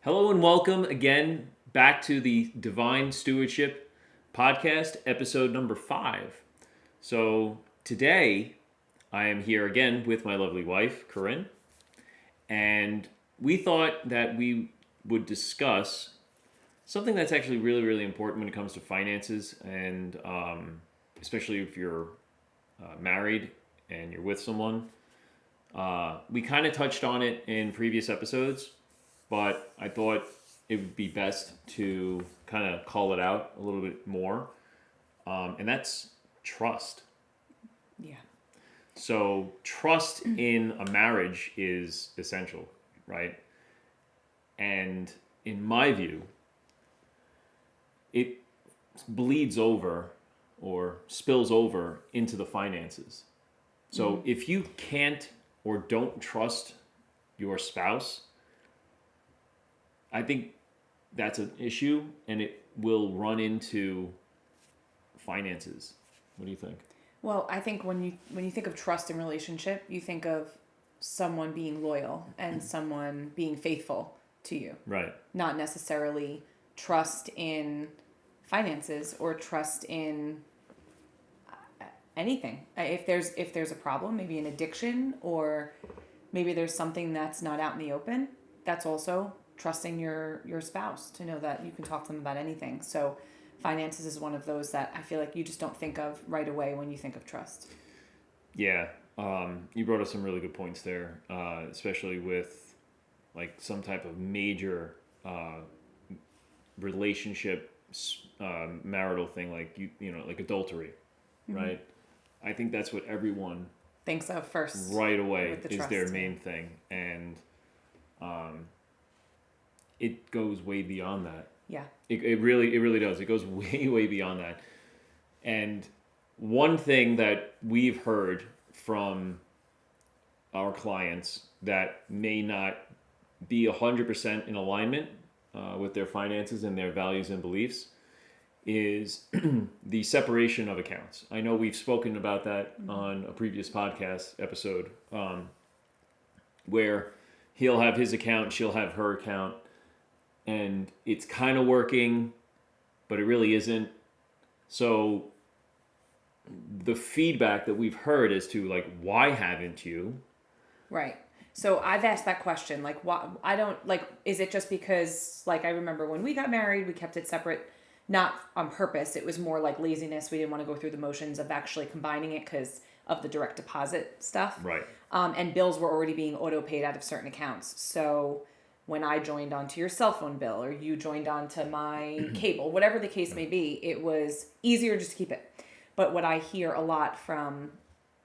Hello and welcome again back to the Divine Stewardship podcast, episode number 5. So today I am here again with my lovely wife, Corinne, and we thought that we would discuss something that's actually really, really important when it comes to finances, and especially if you're married and you're with someone. We kind of touched on it in previous episodes, but I thought it would be best to kind of call it out a little bit more. And that's trust. Yeah. So, trust in a marriage is essential, right? And in my view, it bleeds over or spills over into the finances. So, if you can't or don't trust your spouse, I think that's an issue, and it will run into finances. What do you think? Well, I think when you think of trust in relationship, you think of someone being loyal and someone being faithful to you. Right. Not necessarily trust in finances or trust in anything. If there's a problem, maybe an addiction, or maybe there's something that's not out in the open, that's also trusting your spouse to know that you can talk to them about anything. So finances is one of those that I feel like you just don't think of right away when you think of trust. Yeah. You brought up some really good points there, especially with like some type of major relationship, marital thing, like like adultery, right? I think that's what everyone Thinks of first right away with the is trust, their yeah. main thing, and it goes way beyond that. Yeah. It really does. It goes way beyond that. And one thing that we've heard from our clients that may not be 100% in alignment with their finances and their values and beliefs is the separation of accounts. I know we've spoken about that on a previous podcast episode, where he'll have his account, she'll have her account, and it's kind of working, but it really isn't. So the feedback that we've heard as to like, why haven't you? Right. So I've asked that question, like, why I don't like. Is it just because, like, I remember when we got married, we kept it separate, not on purpose. It was more like laziness. We didn't want to go through the motions of actually combining it because of the direct deposit stuff. Right. And bills were already being auto paid out of certain accounts. So when I joined onto your cell phone bill, or you joined onto my cable, whatever the case may be, it was easier just to keep it. But what I hear a lot from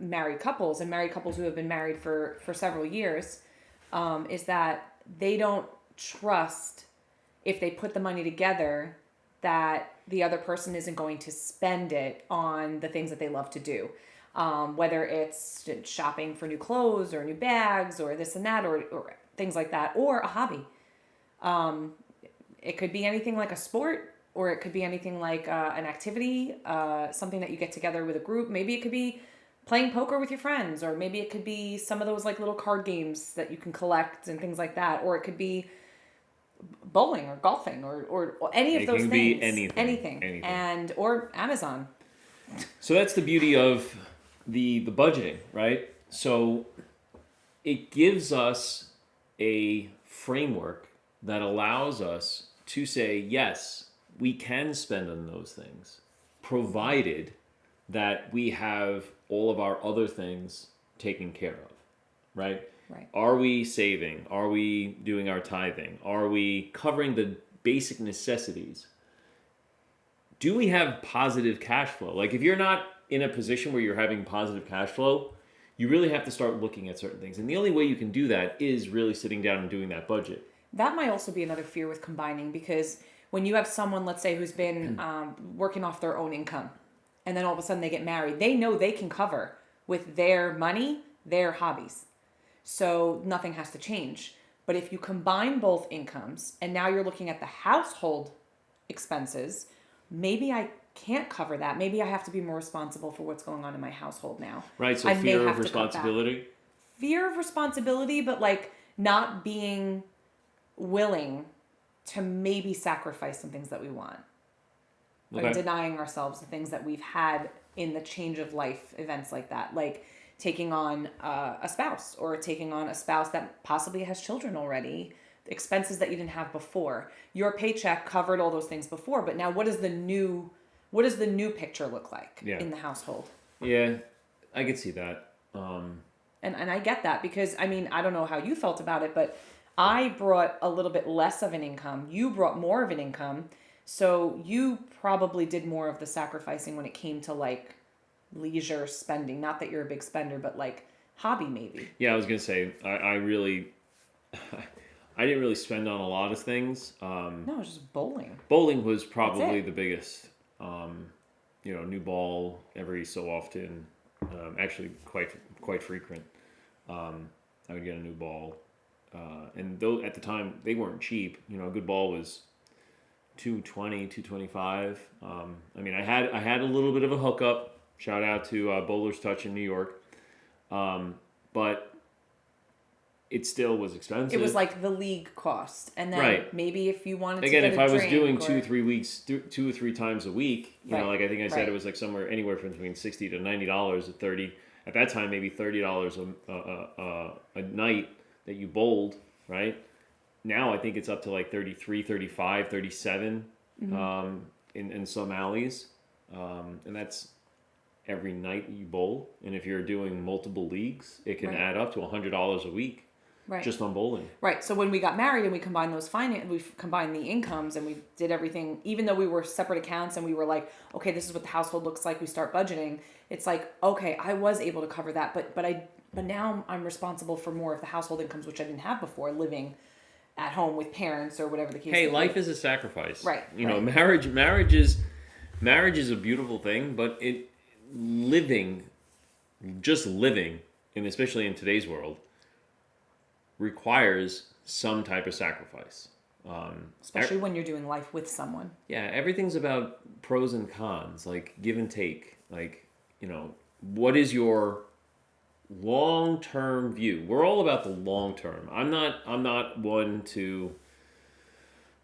married couples and married couples who have been married for several years is that they don't trust, if they put the money together, that the other person isn't going to spend it on the things that they love to do. Whether it's shopping for new clothes or new bags or this and that, or things like that, or a hobby. It could be anything like a sport, or it could be anything like an activity, something that you get together with a group. Maybe it could be playing poker with your friends, or maybe it could be some of those like little card games that you can collect and things like that, or it could be bowling or golfing or any of those can things. be anything. And or Amazon. So that's the beauty of the budgeting, right? So it gives us a framework that allows us to say, yes, we can spend on those things, provided that we have all of our other things taken care of, right? Right. Are we saving? Are we doing our tithing? Are we covering the basic necessities? Do we have positive cash flow? Like, if you're not in a position where you're having positive cash flow, you really have to start looking at certain things. And the only way you can do that is really sitting down and doing that budget. That might also be another fear with combining, because when you have someone, let's say, who's been working off their own income, and then all of a sudden they get married, they know they can cover with their money their hobbies. So nothing has to change. But if you combine both incomes and now you're looking at the household expenses, maybe I can't cover that. Maybe I have to be more responsible for what's going on in my household now. Right, so fear of responsibility. Fear of responsibility, but like not being willing to maybe sacrifice some things that we want. Okay. Or denying ourselves the things that we've had in the change of life events like that. Like taking on a spouse, or taking on a spouse that possibly has children already, expenses that you didn't have before. Your paycheck covered all those things before, but now what does the new picture look like in the household? Yeah, I could see that. And I get that, because I mean, I don't know how you felt about it, but I brought a little bit less of an income. You brought more of an income. So you probably did more of the sacrificing when it came to like leisure spending. Not that you're a big spender, but like hobby maybe. Yeah, I was gonna say I really I didn't really spend on a lot of things. No, it was just bowling. Bowling was That's probably it. the biggest. New ball every so often. Actually, quite frequent. I would get a new ball, and though at the time they weren't cheap. A good ball was 220, 225. I mean, I had a little bit of a hookup. Shout out to Bowler's Touch in New York, but it still was expensive. It was like the league cost, and then Right. maybe if you wanted to Again, get if a I was drink doing or... 2 or 3 weeks, 2 or 3 times a week, Right. like I think I said, Right. it was like anywhere from between $60 to $90 at 30. At that time, maybe $30 a night that you bowled, right? Now I think it's up to like 33, 35, 37 in some alleys, and that's every night you bowl. And if you're doing multiple leagues, it can Right. add up to $100 a week. Right. Just on bowling. Right. So when we got married and we combined we combined the incomes and we did everything, even though we were separate accounts and we were like, okay, this is what the household looks like. We start budgeting. It's like, okay, I was able to cover that, but now I'm responsible for more of the household incomes, which I didn't have before, living at home with parents or whatever the case. Hey, may life be. is a sacrifice. Right. Marriage is a beautiful thing, but just living, and especially in today's world, requires some type of sacrifice. Especially when you're doing life with someone. Yeah, everything's about pros and cons, like give and take. Like, what is your long-term view? We're all about the long term. I'm not one to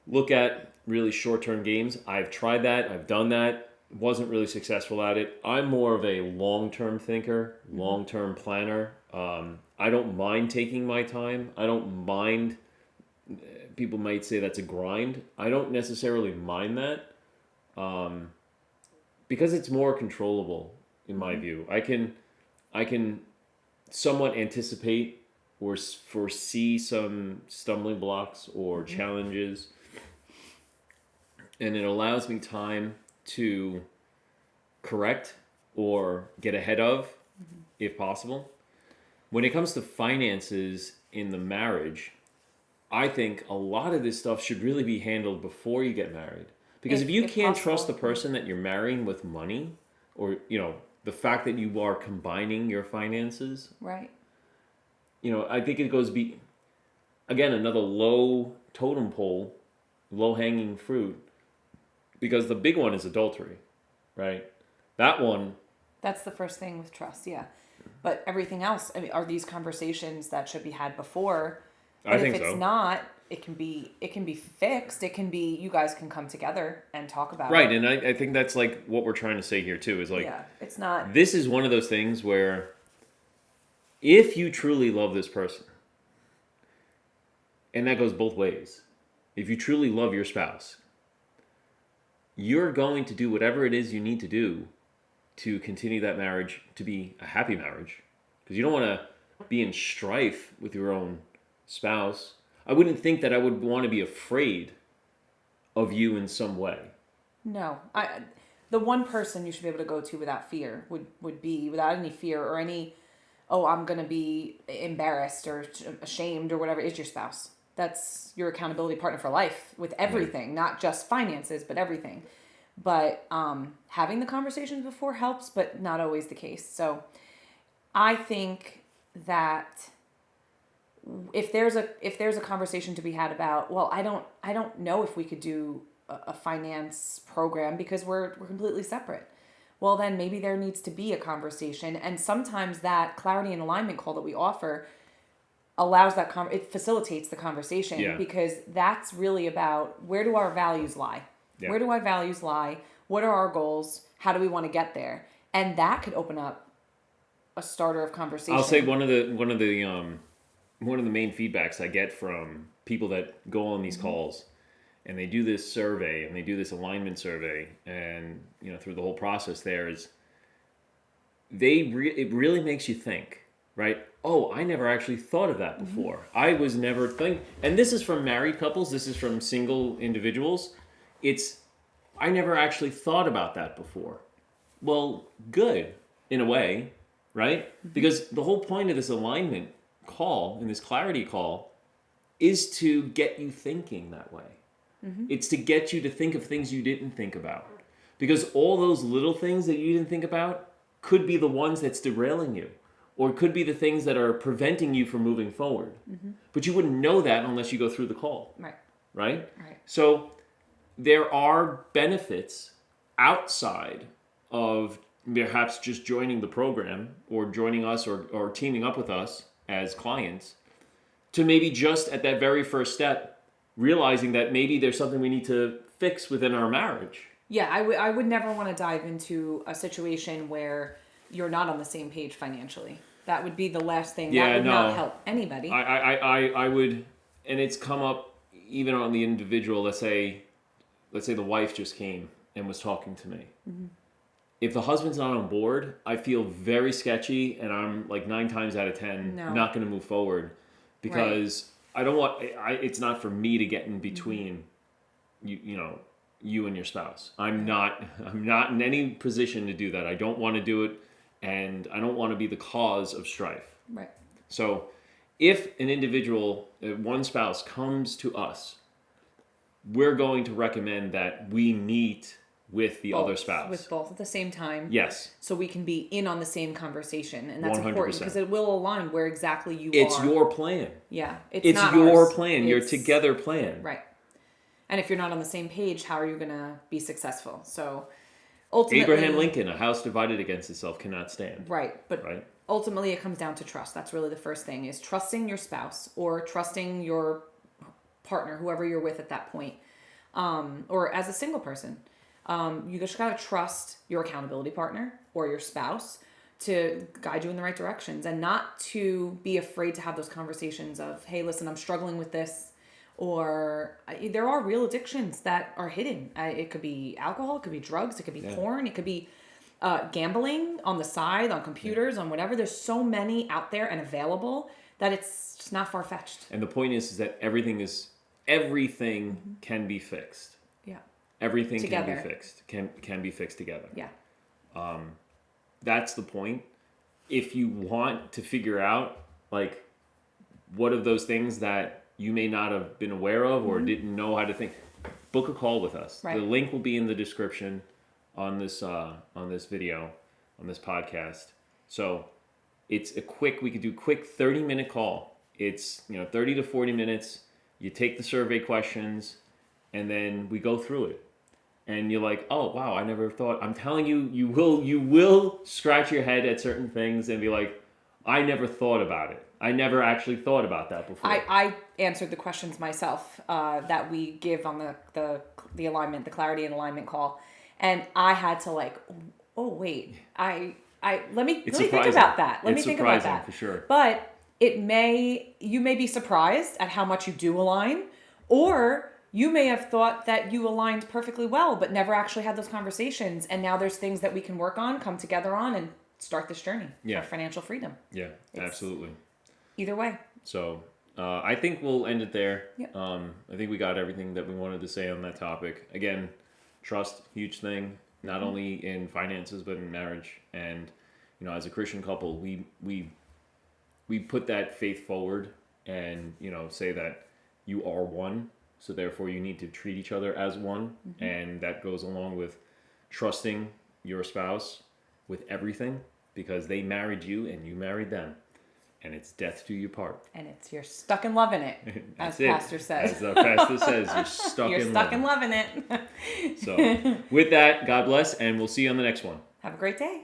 look at really short-term games. I've tried that. I've done that. Wasn't really successful at it. I'm more of a long-term thinker, long-term planner. I don't mind taking my time. I don't mind. People might say that's a grind. I don't necessarily mind that, because it's more controllable in my view. I can somewhat anticipate or foresee some stumbling blocks or challenges, and it allows me time to correct or get ahead of, if possible. When it comes to finances in the marriage, I think a lot of this stuff should really be handled before you get married. Because if you can't trust the person that you're marrying with money, or the fact that you are combining your finances, Right. I think it goes again, another low totem pole, low hanging fruit. Because the big one is adultery, right? That one. That's the first thing with trust, yeah. But everything else, I mean, are these conversations that should be had before? But I think if it's so. not, it can be fixed. It can be, you guys can come together and talk about Right, it. and I think that's like what we're trying to say here too, is like, Yeah, it's not. this is one of those things where if you truly love this person, and that goes both ways, if you truly love your spouse, you're going to do whatever it is you need to do to continue that marriage to be a happy marriage. Because you don't want to be in strife with your own spouse. I wouldn't think that I would want to be afraid of you in some way. No, the one person you should be able to go to without fear would be, without any fear or any, oh, I'm going to be embarrassed or ashamed or whatever, is your spouse. That's your accountability partner for life with everything, not just finances, but everything. But having the conversations before helps, but not always the case. So I think that if there's a conversation to be had about, well, I don't know if we could do a finance program because we're completely separate. Well, then maybe there needs to be a conversation, and sometimes that clarity and alignment call that we offer allows it facilitates the conversation Yeah. because that's really about where do our values lie? Yeah. Where do our values lie? What are our goals? How do we want to get there? And that could open up a starter of conversation. I'll say one of the main feedbacks I get from people that go on these calls, and they do this survey and they do this alignment survey, and through the whole process there is it really makes you think, right? Oh, I never actually thought of that before. I was never and this is from married couples. This is from single individuals. I never actually thought about that before. Well, good in a way, right? Because the whole point of this alignment call and this clarity call is to get you thinking that way. It's to get you to think of things you didn't think about. Because all those little things that you didn't think about could be the ones that's derailing you, or could be the things that are preventing you from moving forward. But you wouldn't know that unless you go through the call. Right. Right? Right. So there are benefits outside of perhaps just joining the program or joining us or teaming up with us as clients to maybe just at that very first step realizing that maybe there's something we need to fix within our marriage. Yeah, I would never want to dive into a situation where you're not on the same page financially. That would be the last thing. Yeah, that would not help anybody. I would, and it's come up even on the individual. Let's say the wife just came and was talking to me. If the husband's not on board, I feel very sketchy, and I'm like 9 times out of 10 not going to move forward because I don't want. It's not for me to get in between you and your spouse. I'm not in any position to do that. I don't want to do it, and I don't want to be the cause of strife. Right. So if an individual, one spouse comes to us, we're going to recommend that we meet with the other spouse. With both at the same time. Yes. So we can be in on the same conversation. And that's 100%. important because it will align where exactly you It's are. It's your plan. Yeah. It's not your ours. plan. Your together plan. Right. And if you're not on the same page, how are you going to be successful? So ultimately... Abraham Lincoln, a house divided against itself cannot stand. Right. But ultimately it comes down to trust. That's really the first thing, is trusting your spouse or trusting your partner, whoever you're with at that point. Or as a single person. You just got to trust your accountability partner or your spouse to guide you in the right directions, and not to be afraid to have those conversations of, hey, listen, I'm struggling with this. Or there are real addictions that are hidden. It could be alcohol, it could be drugs, it could be porn, it could be gambling on the side, on computers, on whatever. There's so many out there and available that it's just not far-fetched. And the point is that everything can be fixed. Yeah. Everything Together. Can be fixed. Can be fixed together. Yeah. That's the point. If you want to figure out, like, what of those things that you may not have been aware of or didn't know how to think, book a call with us. Right. The link will be in the description on this video, on this podcast. So it's we could do a quick 30-minute call. It's 30 to 40 minutes. You take the survey questions, and then we go through it. And you're like, oh wow, I never thought. I'm telling you, you will scratch your head at certain things and be like, I never thought about it. I never actually thought about that before. I answered the questions myself that we give on the alignment, the clarity and alignment call, and I had to let me think about that. Let me think about that for sure. But you may be surprised at how much you do align, or you may have thought that you aligned perfectly well, but never actually had those conversations, and now there's things that we can work on, come together on, and start this journey for financial freedom. Yeah, absolutely. Either way. So I think we'll end it there. Yep. I think we got everything that we wanted to say on that topic. Again, trust, huge thing, not only in finances but in marriage. And as a Christian couple, we put that faith forward and say that you are one. So therefore, you need to treat each other as one, and that goes along with trusting your spouse with everything, because they married you and you married them, and it's death do you part. And you're stuck in loving it, as Pastor says. As the pastor says, you're stuck in loving it. So with that, God bless, and we'll see you on the next one. Have a great day.